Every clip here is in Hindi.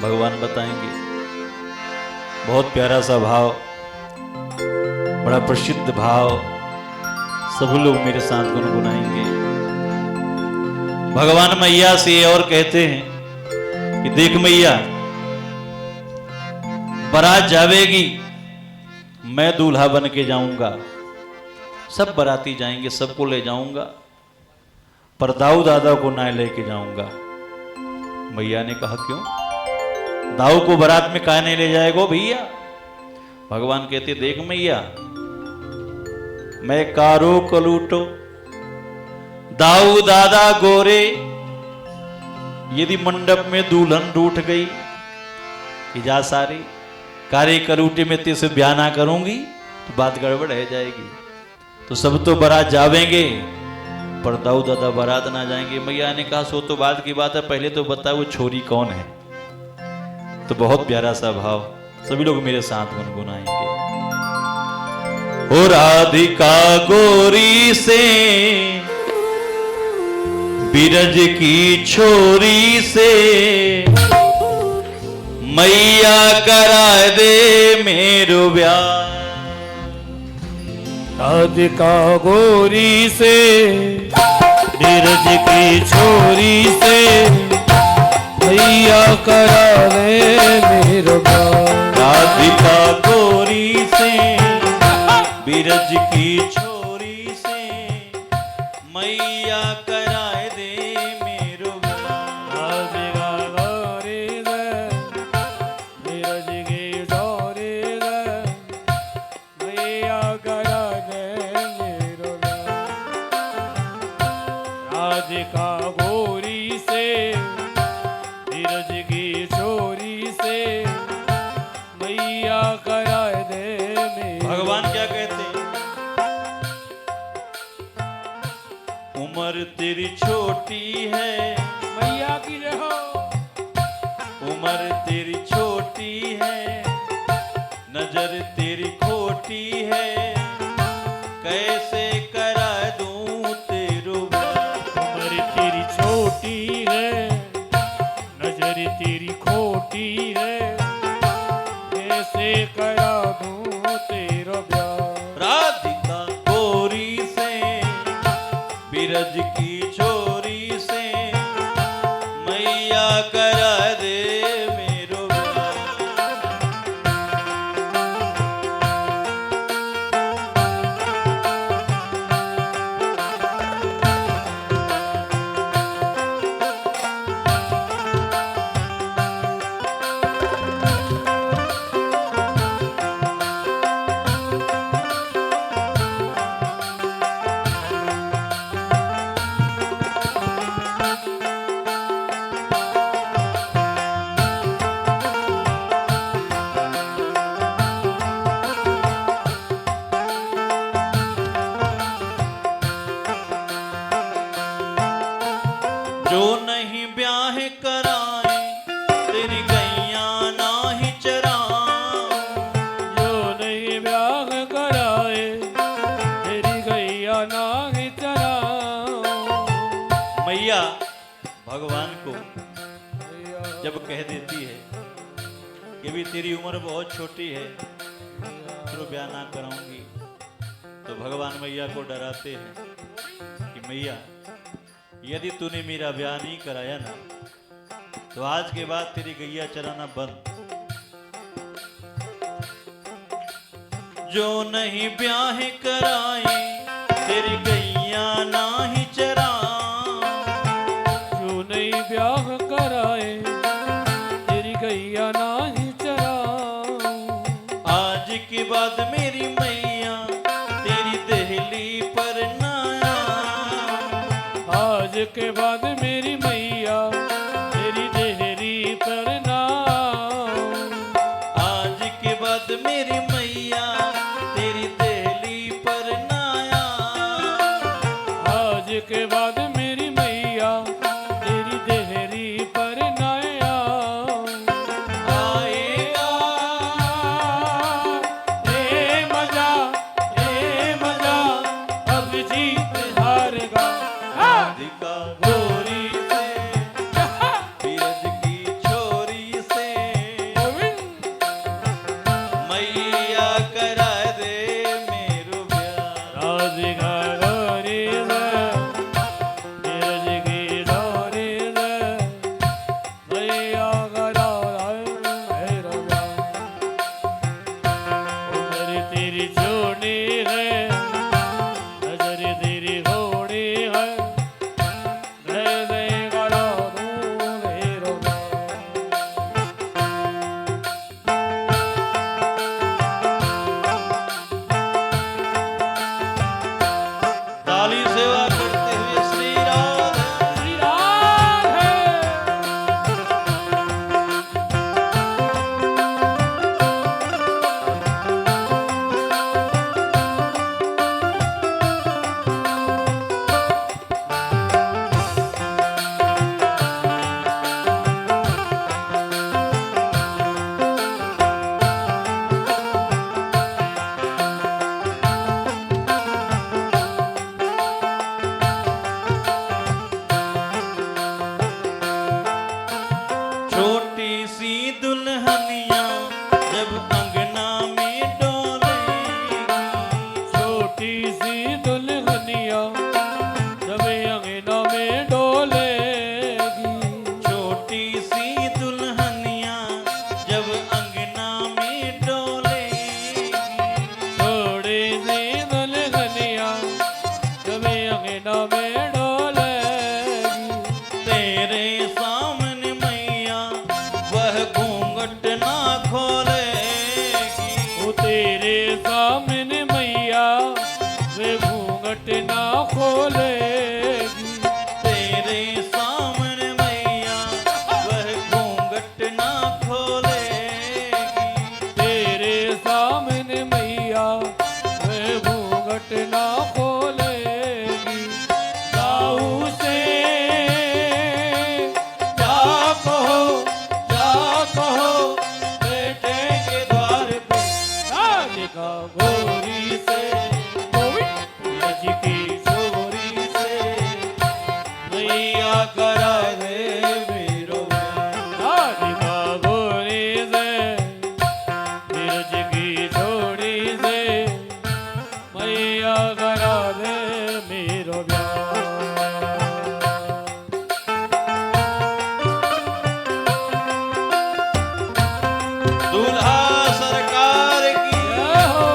भगवान बताएंगे। बहुत प्यारा सा भाव, बड़ा प्रसिद्ध भाव, सब लोग मेरे साथ गुनगुनाएंगे। भगवान मैया से और कहते हैं कि देख मैया, बारात जावेगी, मैं दूल्हा बन के जाऊंगा, सब बाराती जाएंगे, सबको ले जाऊंगा, पर दाऊ दादा को ना लेके जाऊंगा। मैया ने कहा क्यों? दाऊ को बारात में काहे नहीं ले जाएगो भैया? भगवान कहते देख मैया, मैं कारो कलूटो दाऊ दादा गोरे, यदि मंडप में दुल्हन रूठ गई कि जा सारी कारे कलूटे में तेरे ब्याह ना करूंगी तो बात गड़बड़ रह जाएगी। तो सब तो बारात जावेंगे पर दाऊ दादा बारात ना जाएंगे। मैया ने कहा सो तो बाद की बात है, पहले तो बता वो छोरी कौन है। तो बहुत प्यारा सा भाव, सभी लोग मेरे साथ गुनगुनाएंगे। ओ राधिका गोरी से बिरज की छोरी से, मैया करा दे मेरो ब्याह। राधिका गोरी से बिरज की छोरी से, मैया करा दे मेरो ब्याह। राधिका गोरी से बिरज की छोरी से, मैया कराए दे मेरो ब्याह। राधिका गोरी से बिरज की छोरी से, मैया करा दे मेरो ब्याह। राधिका गोरी से बिरज की छोरी से, मैया करा दे मेरो। भगवान क्या कहते हैं? उम्र तेरी छोटी है, मैया की जय हो। उम्र तेरी छोटी है, नजर तेरी खोटी है, कैसे करा दूं तेरू ब्याह। उम्र तेरी छोटी है, नजर तेरी खोटी है, कैसे करा दूं तेरा ब्याह। राधिका गोरी से बिरज की छोरी से, मैया करा दे मेरो ब्याह। जो नहीं ब्याह कराए, तेरी गैया नाही चराऊं। जो नहीं ब्याह कराए, तेरी गैया नाही चराऊं। मैया भगवान को जब कह देती है कि भी तेरी उम्र बहुत छोटी है, तो ब्याह ना कराऊंगी, तो भगवान मैया को डराते हैं कि मैया यदि तूने मेरा ब्याह नहीं कराया ना, तो आज के बाद तेरी गैया चराना बंद। जो नहीं ब्याह कराए, तेरी गैया नाही चराऊं। जो नहीं ब्याह कराए, तेरी गैया नाही चराऊं। आज के बाद मेरी मैया तेरी दहली पर ना आऊं। आज के बाद मेरी मैया तेरी देहरी पर ना आऊं। आज के बाद मेरी मैया तेरी दहली पर ना आऊं। आज के बाद मेरी मैया तेरी देहरी पर ना आऊं। छोटी सी दुल्हनिया जब अंगना में डोलेगी, छोटी सी दुल्हनिया जब अंगना में डोलेगी, छोटी सी दुल्हनिया जब अंगना में डोलेगी, थोड़ी सी दुल्हनिया जब अंगना में डोलेगी, तेरे सामने मैया वह घूंघट ना खोलेगी, वो तेरे सामने मैया वे घूंघट ना खोलेगी, तेरे सामने मैया वह घूंघट ना खोलेगी, तेरे सामने मैया वे घूंघट ना खोलेगी। जाऊ से जा कहो बेटे के द्वार पे राधिका गोरी से रज की छोरी से मैया करा दे मेरो राधिका गोरी से बिरज की छोड़ी से मैया करा दे मेरो ब्याह। दूल्हा सरकार की जय हो।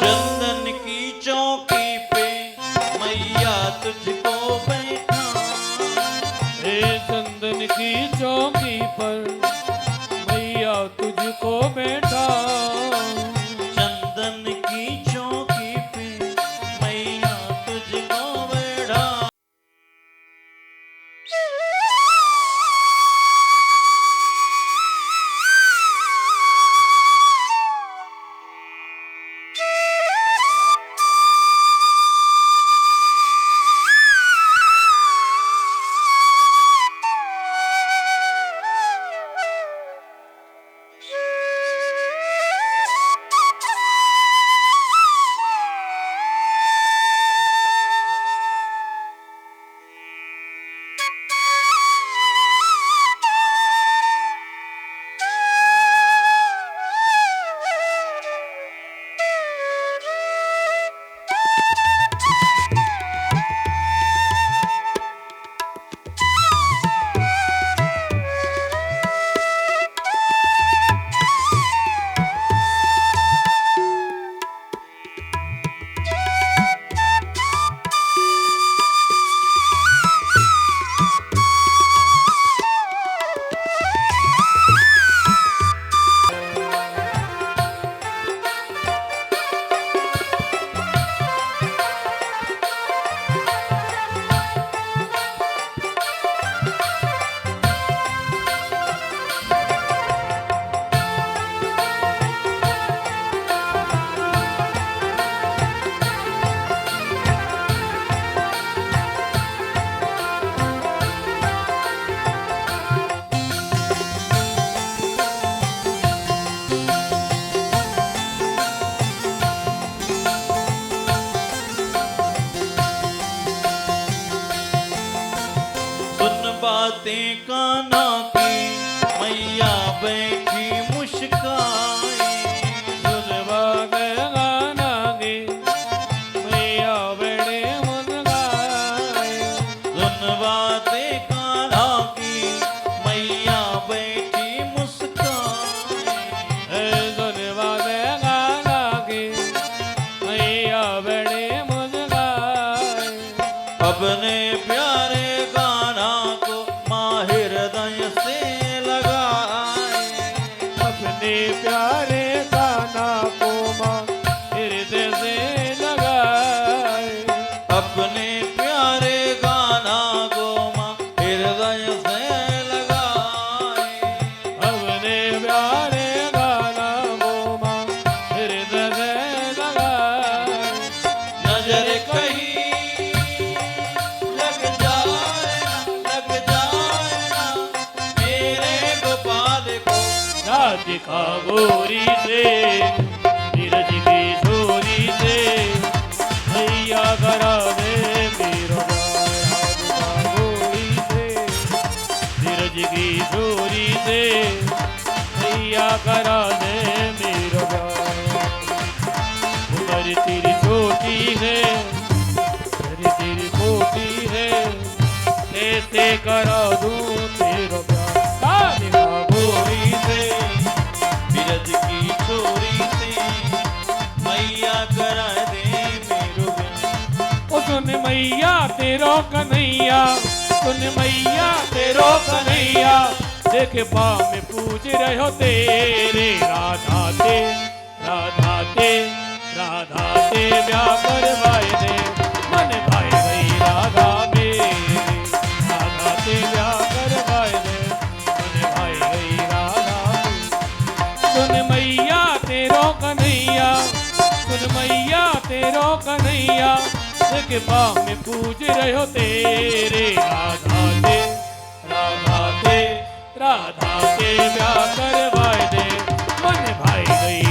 चंदन की चौकी पे मैया तुझको बैठा, हे चंदन की चौकी पर मैया तुझको बैठा, चंदन की चौकी पे मैया तुझको बैठा। बातें काना की मैया बैठी मुस्काई, सुनवा गाना गे मैया बड़े मुस्काए, सुन बातें काना की मैया बैठी मुस्काई, सुनवा गाना गे मैया बड़े मुस्काए, अपने प्यारे गाना को माँ हृदय देखा गोरी से नीरज की छोरी से भैया करा दे मेरा देखा गोरी से नीरज की छोरी से भैया करा दे मेरा उम्र तेरी छोटी है तेरी मोटी है कैसे करा दूं तेरा प्यार देखा गोरी से बिरज की छोरी से मैया करा दे मेरो ब्याह। ओ सुन मैया तेरो कन्हैया सुन मैया तेरो कन्हैया देख पा में पूछ रहे हो तेरे राधा ते ब्याह करवाए दे मन भाई गई राधा मेरी राधा ते ब्याह करवाए दे मन भाई गई राधा सुन मैया तेरो कन्हैया सुन मैया तेरो कन्हैया देख पा में पूछ रहे हो तेरे राधा ते ब्याह करवाए दे मन भाई गई